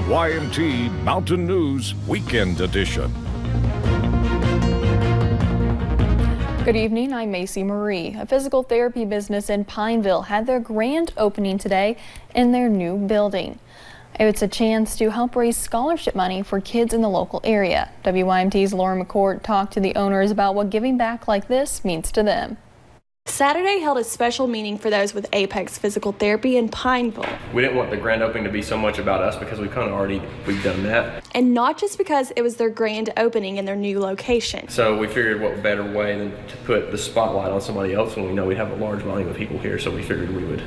WYMT Mountain News Weekend Edition. Good evening, I'm Macy Marie. A physical therapy business in Pineville had their grand opening today in their new building. It's a chance to help raise scholarship money for kids in the local area. WYMT's Lauren McCourt talked to the owners about what giving back like this means to them. Saturday held a special meeting for those with Apex Physical Therapy in Pineville. We didn't want the grand opening to be so much about us because we've done that. And not just because it was their grand opening in their new location. So we figured what better way than to put the spotlight on somebody else when we know we have a large volume of people here, so we figured we would,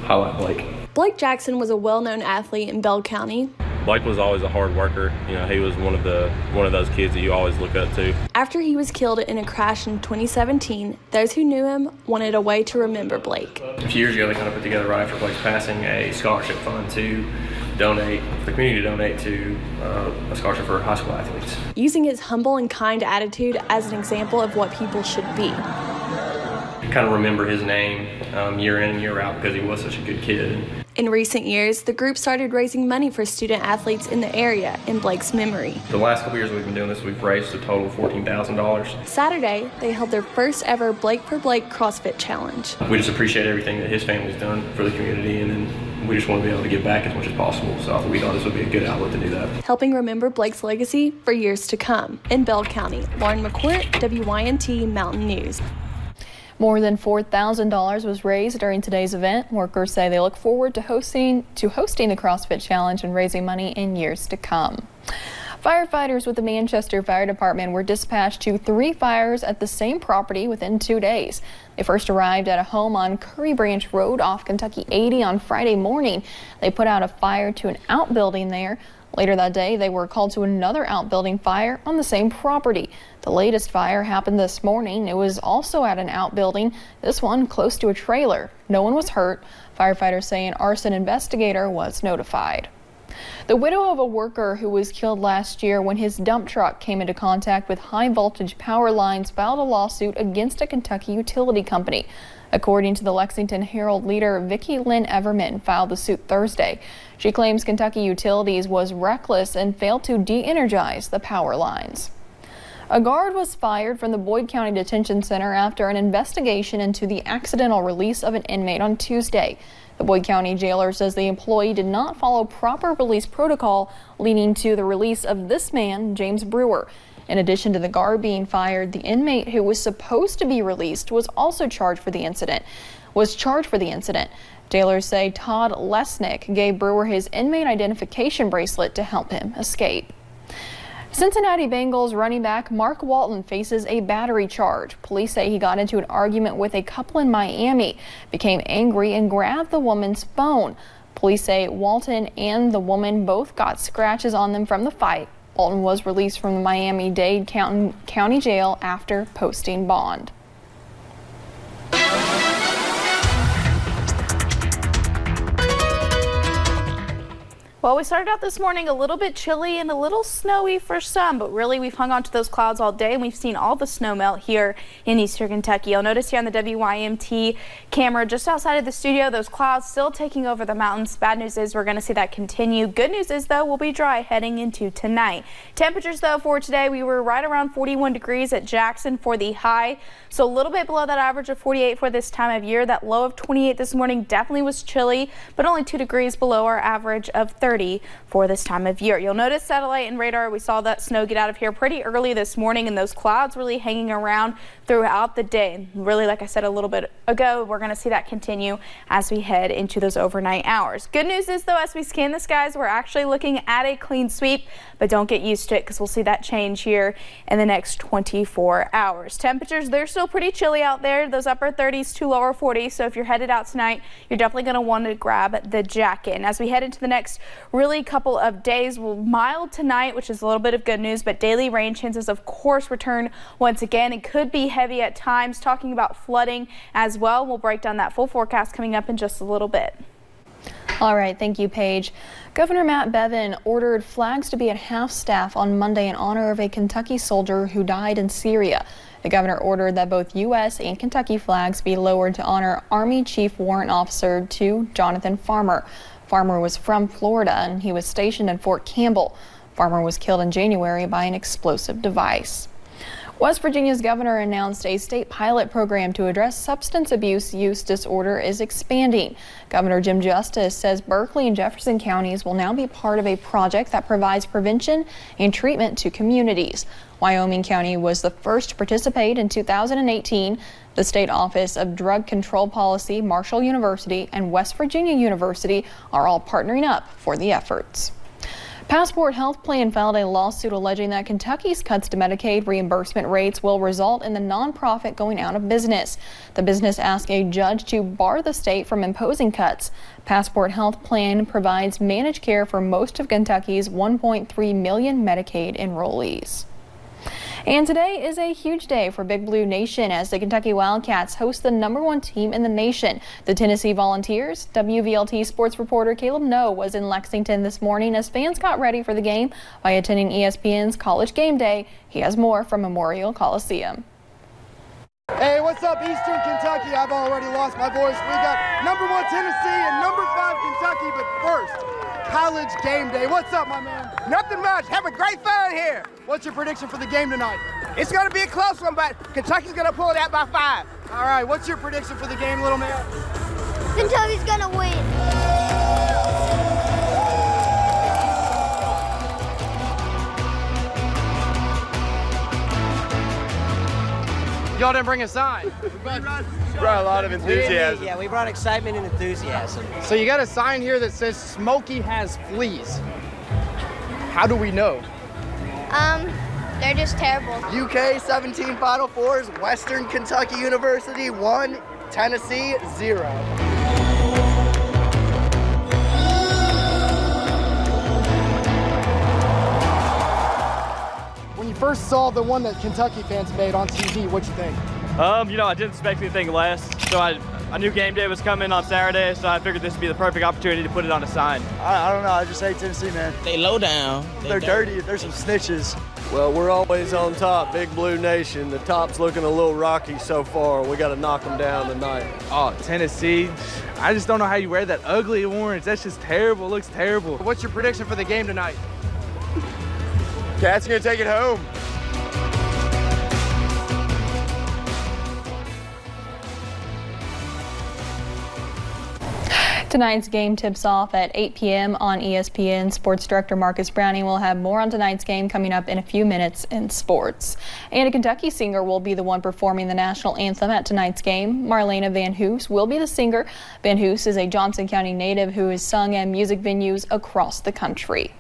highlight Blake. Blake Jackson was a well-known athlete in Bell County. Blake was always a hard worker. He was one of those kids that you always look up to. After he was killed in a crash in 2017, those who knew him wanted a way to remember Blake. A few years ago, they kind of put together right after Blake's passing a scholarship fund to donate, for the community to donate to a scholarship for high school athletes. Using his humble and kind attitude as an example of what people should be. Kind of remember his name year in and year out because he was such a good kid. In recent years, the group started raising money for student athletes in the area in Blake's memory. The last couple years we've been doing this, we've raised a total of $14,000. Saturday, they held their first ever Blake for Blake CrossFit Challenge. We just appreciate everything that his family's done for the community, and then we just want to be able to give back as much as possible. So we thought this would be a good outlet to do that. Helping remember Blake's legacy for years to come. In Bell County, Lauren McCourt, WYMT Mountain News. More than $4,000 was raised during today's event. Workers say they look forward to hosting the CrossFit Challenge and raising money in years to come. Firefighters with the Manchester Fire Department were dispatched to 3 fires at the same property within 2 days. They first arrived at a home on Curry Branch Road off Kentucky 80 on Friday morning. They put out a fire to an outbuilding there. Later that day, they were called to another outbuilding fire on the same property. The latest fire happened this morning. It was also at an outbuilding, this one close to a trailer. No one was hurt. Firefighters say an arson investigator was notified. The widow of a worker who was killed last year when his dump truck came into contact with high voltage power lines filed a lawsuit against a Kentucky utility company. According to the Lexington Herald leader, Vicki Lynn Everman filed the suit Thursday. She claims Kentucky Utilities was reckless and failed to de-energize the power lines. A guard was fired from the Boyd County Detention Center after an investigation into the accidental release of an inmate on Tuesday. The Boyd County jailer says the employee did not follow proper release protocol, leading to the release of this man, James Brewer. In addition to the guard being fired, the inmate who was supposed to be released was also charged for the incident. Jailers say Todd Lesnick gave Brewer his inmate identification bracelet to help him escape. Cincinnati Bengals running back Mark Walton faces a battery charge. Police say he got into an argument with a couple in Miami, became angry and grabbed the woman's phone. Police say Walton and the woman both got scratches on them from the fight. Walton was released from the Miami-Dade County Jail after posting bond. Well, we started out this morning a little bit chilly and a little snowy for some, but really we've hung on to those clouds all day and we've seen all the snow melt here in eastern Kentucky. You'll notice here on the WYMT camera just outside of the studio, those clouds still taking over the mountains. Bad news is we're going to see that continue. Good news is, though, we'll be dry heading into tonight. Temperatures, though, for today, we were right around 41 degrees at Jackson for the high, so a little bit below that average of 48 for this time of year. That low of 28 this morning definitely was chilly, but only 2 degrees below our average of 30 for this time of year. You'll notice satellite and radar, we saw that snow get out of here pretty early this morning, and those clouds really hanging around throughout the day. Really, like I said a little bit ago, we're going to see that continue as we head into those overnight hours. Good news is, though, as we scan the skies, we're actually looking at a clean sweep, but don't get used to it because we'll see that change here in the next 24 hours. Temperatures, they're still pretty chilly out there, those upper 30s to lower 40s, so if you're headed out tonight, you're definitely going to want to grab the jacket. And as we head into the next really couple of days, mild tonight, which is a little bit of good news, but daily rain chances, of course, return once again. It could be heavy at times, talking about flooding as well. We'll break down that full forecast coming up in just a little bit. All right, thank you, Paige. Governor Matt Bevin ordered flags to be at half-staff on Monday in honor of a Kentucky soldier who died in Syria. The governor ordered that both U.S. and Kentucky flags be lowered to honor Army Chief Warrant Officer II Jonathan Farmer. Farmer was from Florida and he was stationed in Fort Campbell. Farmer was killed in January by an explosive device. West Virginia's governor announced a state pilot program to address substance abuse use disorder is expanding. Governor Jim Justice says Berkeley and Jefferson counties will now be part of a project that provides prevention and treatment to communities. Wyoming County was the first to participate in 2018. The State Office of Drug Control Policy, Marshall University, and West Virginia University are all partnering up for the efforts. Passport Health Plan filed a lawsuit alleging that Kentucky's cuts to Medicaid reimbursement rates will result in the nonprofit going out of business. The business asked a judge to bar the state from imposing cuts. Passport Health Plan provides managed care for most of Kentucky's 1.3 million Medicaid enrollees. And today is a huge day for Big Blue Nation as the Kentucky Wildcats host the #1 team in the nation, the Tennessee Volunteers. WVLT sports reporter Caleb Noe was in Lexington this morning as fans got ready for the game by attending ESPN's College Game Day. He has more from Memorial Coliseum. Hey, what's up, Eastern Kentucky? I've already lost my voice. We got #1 Tennessee and #5 Kentucky, but first, College Game Day. What's up, my man? Nothing much. Have a great fan here. What's your prediction for the game tonight? It's going to be a close one, but Kentucky's going to pull it out by 5. All right, what's your prediction for the game, little man? Kentucky's going to win. Y'all didn't bring a sign. We brought a lot of enthusiasm. Yeah, we brought excitement and enthusiasm. So you got a sign here that says Smokey has fleas. How do we know? They're just terrible. UK 17 Final Fours, Western Kentucky University 1, Tennessee 0. When you first saw the one that Kentucky fans made on TV, what'd you think? You know, I didn't expect anything less. So I knew game day was coming on Saturday, so I figured this would be the perfect opportunity to put it on a sign. I don't know, I just hate Tennessee, man. They low down. They're dirty, they're some snitches. Well, we're always on top, Big Blue Nation. The top's looking a little rocky so far. We got to knock them down tonight. Oh, Tennessee. I just don't know how you wear that ugly orange. That's just terrible. It looks terrible. What's your prediction for the game tonight? Cats are going to take it home. Tonight's game tips off at 8 p.m. on ESPN. Sports director Marcus Browning will have more on tonight's game coming up in a few minutes in sports. And a Kentucky singer will be the one performing the national anthem at tonight's game. Marlena Van Hoos will be the singer. Van Hoos is a Johnson County native who has sung at music venues across the country.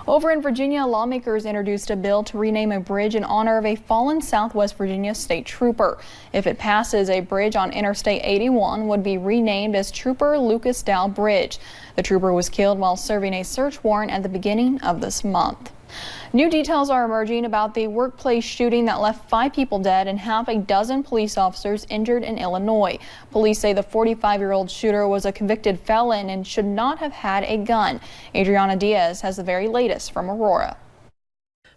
Over in Virginia, lawmakers introduced a bill to rename a bridge in honor of a fallen Southwest Virginia state trooper. If it passes, a bridge on Interstate 81 would be renamed as Trooper Lucas Dow Bridge. The trooper was killed while serving a search warrant at the beginning of this month. New details are emerging about the workplace shooting that left 5 people dead and half a dozen police officers injured in Illinois. Police say the 45-year-old shooter was a convicted felon and should not have had a gun. Adriana Diaz has the very latest from Aurora.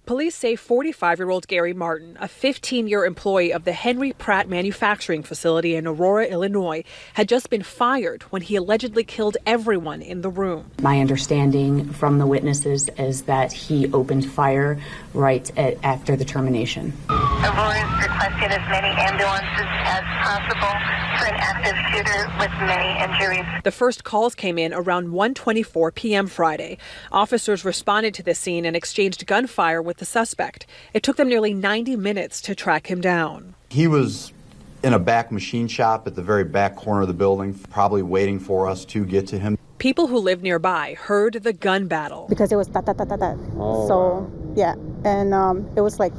Police say 45-year-old Gary Martin, a 15-year employee of the Henry Pratt manufacturing facility in Aurora, Illinois, had just been fired when he allegedly killed everyone in the room. My understanding from the witnesses is that he opened fire right after the termination. Aurora has requested as many ambulances as possible for an active shooter with many injuries. The first calls came in around 1:24 p.m. Friday. Officers responded to the scene and exchanged gunfire with the suspect. It took them nearly 90 minutes to track him down. He was in a back machine shop at the very back corner of the building, probably waiting for us to get to him. People who lived nearby heard the gun battle. Because it was ta-ta-ta-ta-ta. So, yeah, and it was like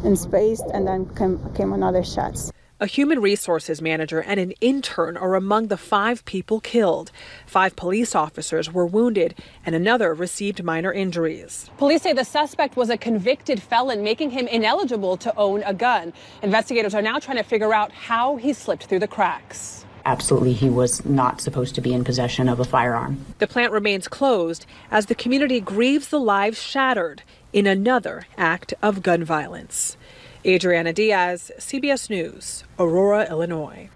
in space, and then came another shots. A human resources manager and an intern are among the 5 people killed. 5 police officers were wounded and another received minor injuries. Police say the suspect was a convicted felon, making him ineligible to own a gun. Investigators are now trying to figure out how he slipped through the cracks. Absolutely, he was not supposed to be in possession of a firearm. The plant remains closed as the community grieves the lives shattered in another act of gun violence. Adriana Diaz, CBS News, Aurora, Illinois.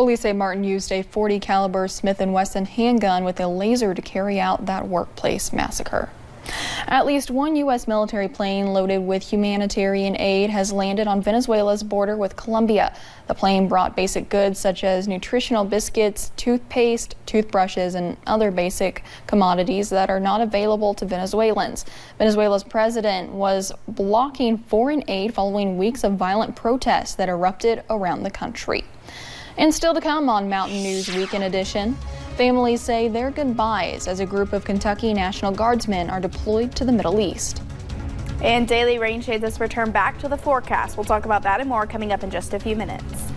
Police say Martin used a .40 caliber Smith & Wesson handgun with a laser to carry out that workplace massacre. At least one U.S. military plane loaded with humanitarian aid has landed on Venezuela's border with Colombia. The plane brought basic goods such as nutritional biscuits, toothpaste, toothbrushes, and other basic commodities that are not available to Venezuelans. Venezuela's president was blocking foreign aid following weeks of violent protests that erupted around the country. And still to come on Mountain News Weekend Edition. Families say their goodbyes as a group of Kentucky National Guardsmen are deployed to the Middle East. And daily rain shades has returned back to the forecast. We'll talk about that and more coming up in just a few minutes.